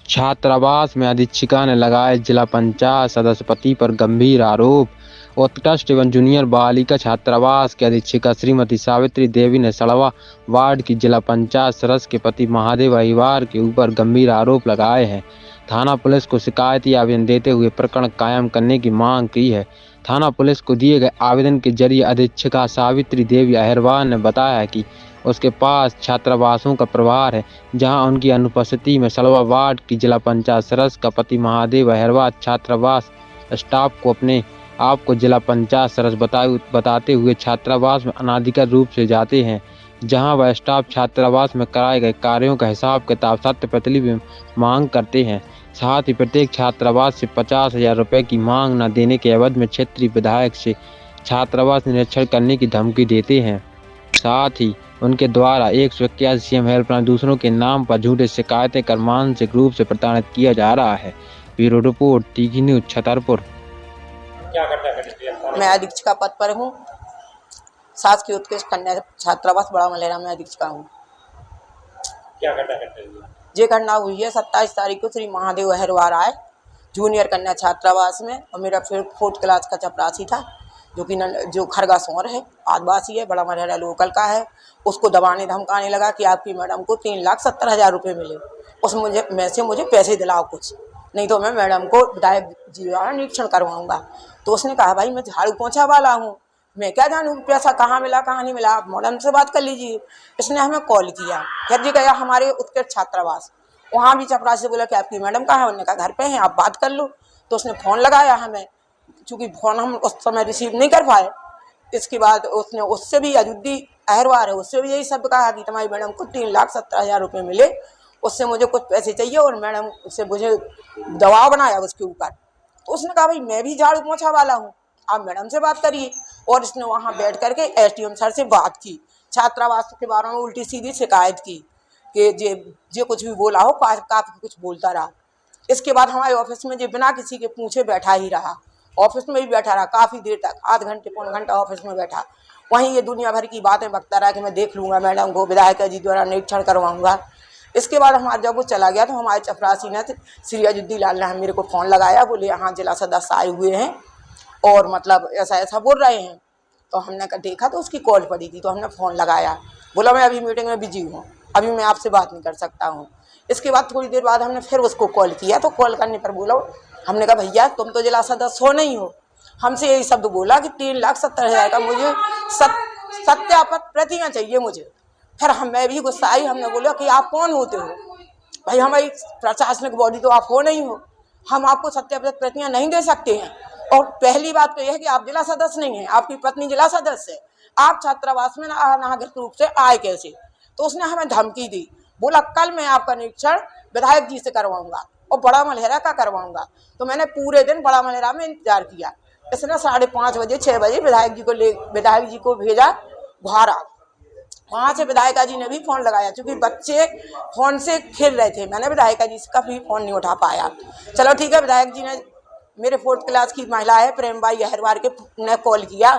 छात्रावास में अधीक्षिका ने लगाए जिला पंचायत सदस्य पति पर गंभीर आरोप। उत्कृष्ट एवं जूनियर बालिका छात्रावास की अधीक्षिका श्रीमती सावित्री देवी ने सड़वा वार्ड की जिला पंचायत सदस्य के पति महादेव अहिवार के ऊपर गंभीर आरोप लगाए हैं। थाना पुलिस को शिकायती आवेदन देते हुए प्रकरण कायम करने की मांग की है। थाना पुलिस को दिए गए आवेदन के जरिए अधीक्षिका सावित्री देवी अहिरवार ने बताया कि उसके पास छात्रावासों का प्रभार है, जहां उनकी अनुपस्थिति में सड़वा वार्ड की जिला पंचायत सदस्य का पति महादेव अहिरवार छात्रावास स्टाफ को अपने आप को जिला पंचायत सदस्य बताते हुए छात्रावास में अनाधिकृत रूप से जाते हैं, जहां वह स्टाफ छात्रावास में कराए गए कार्यों का हिसाब किताब सत्य प्रतिलिपि मांग करते हैं। साथ ही प्रत्येक छात्रावास से 50,000 रुपये की मांग न देने के एवज में क्षेत्रीय विधायक से छात्रावास निरीक्षण करने की धमकी देते हैं। साथ ही उनके द्वारा 181 सीएम हेल्पलाइन दूसरों के नाम पर झूठे शिकायतें कर मानसिक रूप से प्रताड़ित किया जा रहा है। ब्यूरो रिपोर्ट, तीखी न्यूज, छतरपुर। मैं अधीक्षिका पद पर हूँ। शासकीय उत्कृष्ट कन्या छात्रावास बड़ा मलेरा में अधीक्षिका हूँ। क्या घटना घट रही है? ये घटना हुई है 27 तारीख को श्री महादेव अहिरवार आए जूनियर कन्या छात्रावास में, और मेरा फिर 4th क्लास का चपरासी था जो खरगा सोर है, आदिवासी है, बड़ा मलेरा लोकल का है। उसको दबाने धमकाने लगा कि आपकी मैडम को 3,70,000 रुपये मिले, मैं से मुझे पैसे दिलाओ कुछ, नहीं तो मैं मैडम को विधायक जी द्वारा निरीक्षण करवाऊंगा। तो उसने कहा भाई मैं झाड़ू पोंछा वाला हूँ, मैं क्या जानूँ पैसा कहाँ मिला कहाँ नहीं मिला, आप मैडम से बात कर लीजिए। इसने हमें कॉल किया, फिर जी गया हमारे उत्कृष्ट छात्रावास, वहाँ भी चपरासी से बोला कि आपकी मैडम कहाँ है, उन्होंने कहा घर पे हैं, आप बात कर लो। तो उसने फ़ोन लगाया हमें, चूँकि फ़ोन हम उस समय रिसीव नहीं कर पाए। इसके बाद उसने उससे भी अजुद्दी अहिरवार है, उससे भी यही शब्द कहा कि तुम्हारी मैडम को 3,70,000 रुपये मिले, उससे मुझे कुछ पैसे चाहिए, और मैडम से मुझे दबाव बनाया उसके ऊपर। तो उसने कहा भाई मैं भी झाड़ू पोंछा वाला हूँ, आप मैडम से बात करिए। और इसने वहाँ बैठ करके एसडीएम सर से बात की, छात्रावास के बारे में उल्टी सीधी शिकायत की कि जे कुछ भी बोला हो, काफ़ी कुछ बोलता रहा। इसके बाद हमारे ऑफिस में जो बिना किसी के पूछे बैठा ही रहा, ऑफिस में भी बैठा रहा काफ़ी देर तक, आध घंटे पौन घंटा ऑफिस में बैठा। वहीं ये दुनिया भर की बातें बकता रहा कि मैं देख लूँगा मैडम को, विधायक जी द्वारा निरीक्षण करवाऊँगा। इसके बाद हमारा जब वो चला गया तो हमारे चपरासी ने श्री अजुद्दी लाल ने मेरे को फ़ोन लगाया, बोले यहाँ जिला सदस्य आए हुए हैं और मतलब ऐसा ऐसा बोल रहे हैं। तो हमने देखा तो उसकी कॉल पड़ी थी, तो हमने फ़ोन लगाया, बोला मैं अभी मीटिंग में बिजी हूँ, अभी मैं आपसे बात नहीं कर सकता हूँ। इसके बाद थोड़ी देर बाद हमने फिर उसको कॉल किया, तो कॉल करने पर बोला, हमने कहा भैया तुम तो जिला सदस्य हो नहीं हो, हमसे यही शब्द बोला कि 3,70,000 का मुझे सत्यापित प्रतियाँ चाहिए मुझे। फिर मैं भी गुस्सा आई, हमने बोला कि आप कौन होते हो भाई, हमारी प्रशासनिक बॉडी तो आप हो नहीं हो, हम आपको सत्यापित प्रतियाँ नहीं दे सकते हैं। और पहली बात तो यह है कि आप जिला सदस्य नहीं हैं, आपकी पत्नी जिला सदस्य है, आप छात्रावास में अनाधिकृत रूप से आए कैसे। तो उसने हमें धमकी दी, बोला कल मैं आपका निरीक्षण विधायक जी से करवाऊंगा और बड़ा मलेरा का करवाऊंगा। तो मैंने पूरे दिन बड़ा मलेरा में इंतजार किया। इसने 5:30 बजे 6 बजे विधायक जी को भेजा घारा। वहाँ से विधायिका जी ने भी फ़ोन लगाया, क्योंकि बच्चे फ़ोन से खेल रहे थे, मैंने विधायिका जी का भी फ़ोन नहीं उठा पाया। चलो ठीक है, विधायक जी ने मेरे 4th क्लास की महिला है प्रेमबाई अहिरवार के ने कॉल किया,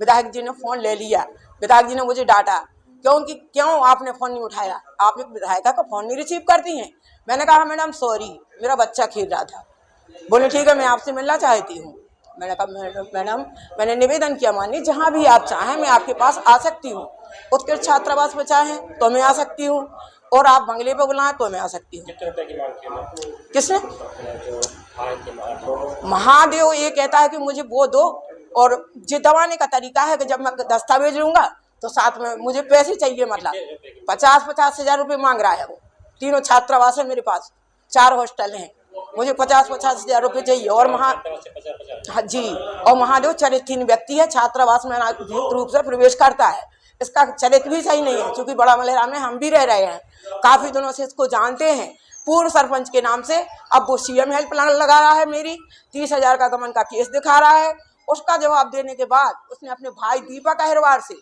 विधायक जी ने फ़ोन ले लिया। विधायक जी ने मुझे डांटा, क्यों आपने फ़ोन नहीं उठाया, आप एक विधायिका का फ़ोन नहीं रिसीव करती हैं। मैंने कहा मैडम सॉरी, मेरा बच्चा खेल रहा था। बोले ठीक है मैं आपसे मिलना चाहती हूँ। मैंने कहा मैडम मैंने निवेदन किया, मानिए जहाँ भी आप चाहें मैं आपके पास आ सकती हूँ, उत्कृष्ट छात्रावास में चाहें तो मैं आ सकती हूँ, और आप बंगले पे बुलाएं तो मैं आ सकती हूँ। किसने? महादेव ये कहता है कि मुझे वो दो, और ये दबाने का तरीका है कि जब मैं दस्तावेज लूँगा तो साथ में मुझे पैसे चाहिए, मतलब 50,000 रुपये मांग रहा है वो। तीनों छात्रावास है मेरे पास, 4 हॉस्टल हैं, मुझे 50,000 रुपये चाहिए। और हाँ जी, और महादेव चरित्रहीन व्यक्ति है, छात्रावास में अनाधिकृत रूप से प्रवेश करता है, इसका चरित्र भी सही नहीं है। क्योंकि बड़ा मलेरा में हम भी रह रहे हैं, काफ़ी दिनों से इसको जानते हैं, पूर्व सरपंच के नाम से अब वो सीएम हेल्पलाइन लगा रहा है, मेरी 30,000 का गमन का केस दिखा रहा है। उसका जवाब देने के बाद उसने अपने भाई दीपक अहिरवार से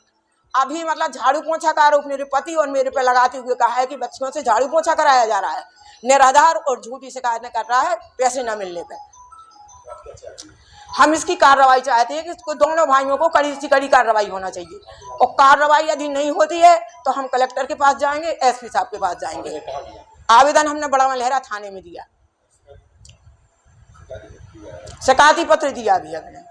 अभी मतलब झाड़ू पोंछा का आरोप मेरे पति और मेरे पे लगाते हुए कहा है कि बच्चियों से झाड़ू पोंछा कराया जा रहा है, निराधार और झूठी शिकायतें कर रहा है पैसे न मिलने पर। हम इसकी कार्रवाई चाहते हैं कि इसको दोनों भाइयों को कड़ी से कड़ी कार्रवाई होना चाहिए, और कार्रवाई यदि नहीं होती है तो हम कलेक्टर के पास जाएंगे, एसपी साहब के पास जाएंगे। आवेदन हमने बड़ा लहरा थाने में दिया, शिकायती पत्र दिया भी हमने।